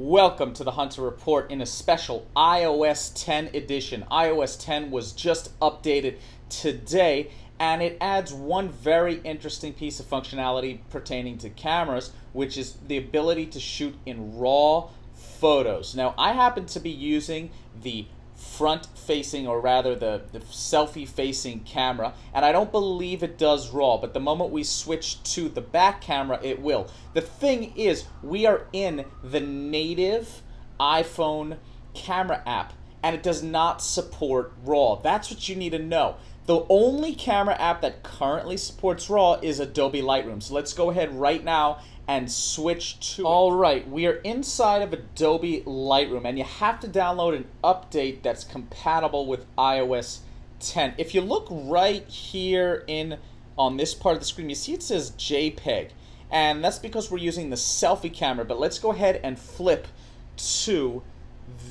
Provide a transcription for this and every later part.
Welcome to the Hunter Report in a special iOS 10 edition. iOS 10 was just updated today, and it adds one very interesting piece of functionality pertaining to cameras, which is the ability to shoot in RAW photos. Now, I happen to be using the front-facing, or rather the selfie-facing camera, and I don't believe it does RAW, but the moment we switch to the back camera, it will. The thing is, we are in the native iPhone camera app, and it does not support RAW. That's what you need to know. The only camera app that currently supports RAW is Adobe Lightroom. So let's go ahead right now and switch to it. All right, we are inside of Adobe Lightroom, and you have to download an update that's compatible with iOS 10. If you look right here on this part of the screen, you see it says JPEG, and that's because we're using the selfie camera. But let's go ahead and flip to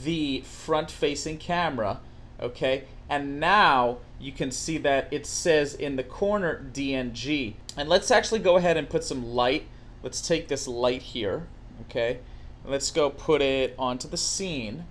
the front-facing camera, okay? And now you can see that it says in the corner DNG. And let's actually go ahead and put some light. Let's take this light here, okay? And let's go put it onto the scene,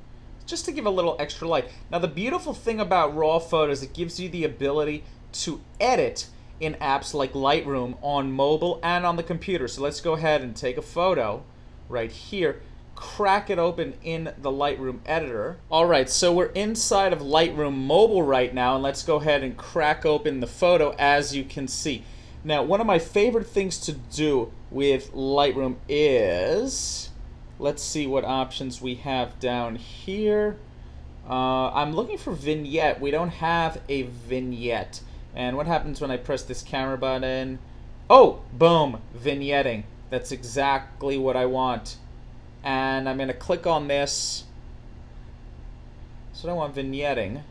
just to give a little extra light. Now, the beautiful thing about RAW photos, it gives you the ability to edit in apps like Lightroom on mobile and on the computer. So let's go ahead and take a photo right here, crack it open in the Lightroom editor. All right, so we're inside of Lightroom Mobile right now, and let's go ahead and crack open the photo, as you can see. Now, one of my favorite things to do with Lightroom is, let's see what options we have down here. I'm looking for vignette. We don't have a vignette. And what happens when I press this camera button? Oh, boom, vignetting. That's exactly what I want. And I'm going to click on this. So I want vignetting.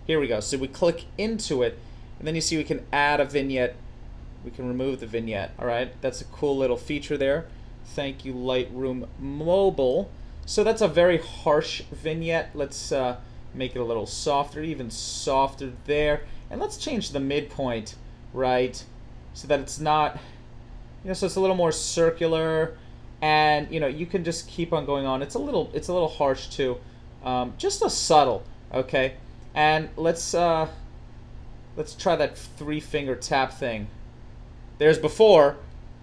Here we go. So we click into it, and then you see we can add a vignette. We can remove the vignette. All right, that's a cool little feature there. Thank you, Lightroom Mobile. So that's a very harsh vignette. Let's make it a little softer, even softer there. And let's change the midpoint, right, so that it's not, so it's a little more circular. And you can just keep on going on. It's a little harsh too, just a subtle, okay. And let's try that 3-finger tap thing. There's before,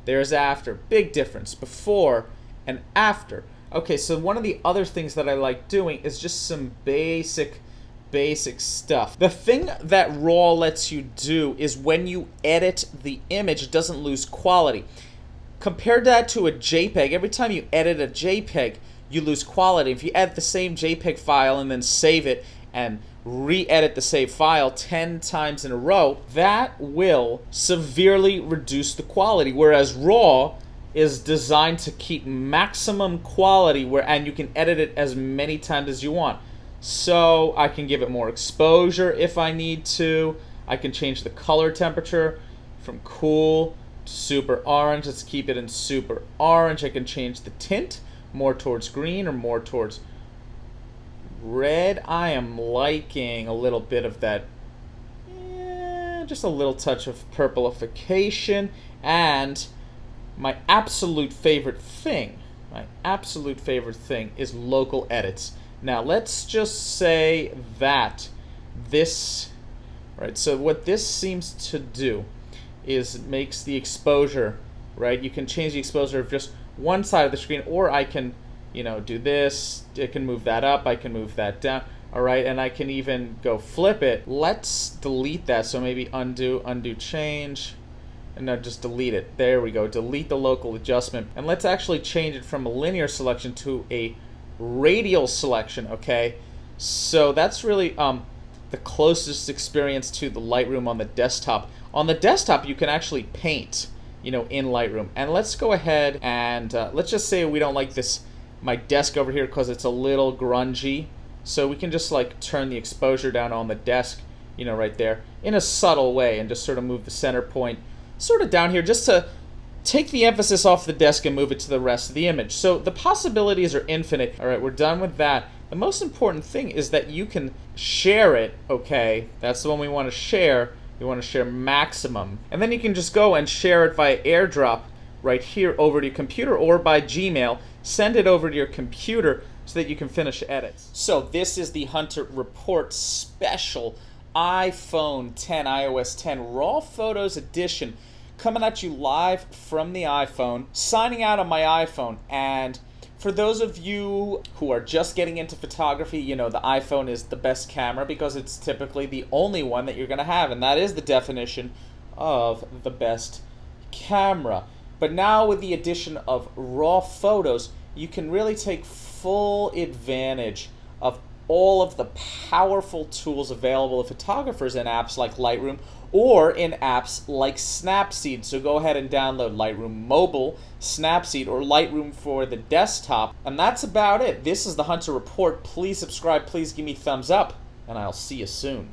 there's after. Big difference, before and after. Okay, so one of the other things that I like doing is just some basic stuff. The thing that RAW lets you do is when you edit the image, it doesn't lose quality. Compare that to a JPEG. Every time you edit a JPEG, you lose quality. If you edit the same JPEG file and then save it and re-edit the save file 10 times in a row, that will severely reduce the quality, whereas RAW is designed to keep maximum quality, and you can edit it as many times as you want. So I can give it more exposure if I need to. I can change the color temperature from cool to super orange. Let's keep it in super orange. I can change the tint more towards green or more towards red. I am liking a little bit of that, just a little touch of purplification. And my absolute favorite thing is local edits. Now let's just say that this, right, so what this seems to do is it makes the exposure, right, you can change the exposure of just one side of the screen, or I can do this, I can move that up, I can move that down, all right, and I can even go flip it. Let's delete that, so maybe undo change, and now just delete it. There we go, delete the local adjustment, and let's actually change it from a linear selection to a radial selection, okay? So that's really the closest experience to the Lightroom on the desktop. On the desktop, you can actually paint, in Lightroom. And let's go ahead and let's just say we don't like my desk over here because it's a little grungy. So we can just turn the exposure down on the desk, right there, in a subtle way, and just sort of move the center point sort of down here, just to take the emphasis off the desk and move it to the rest of the image. So the possibilities are infinite. All right, we're done with that. The most important thing is that you can share it, okay? That's the one we want to share. We want to share maximum. And then you can just go and share it via AirDrop right here over to your computer or by Gmail. send it over to your computer so that you can finish edits. So this is the Hunter Report special iPhone 10, iOS 10 Raw Photos Edition, coming at you live from the iPhone, signing out on my iPhone. And for those of you who are just getting into photography, you know the iPhone is the best camera because it's typically the only one that you're going to have, and that is the definition of the best camera. But now with the addition of raw photos, you can really take full advantage of all of the powerful tools available to photographers in apps like Lightroom or in apps like Snapseed. So go ahead and download Lightroom Mobile, Snapseed, or Lightroom for the desktop. And that's about it. This is the Hunter Report. Please subscribe, please give me thumbs up, and I'll see you soon.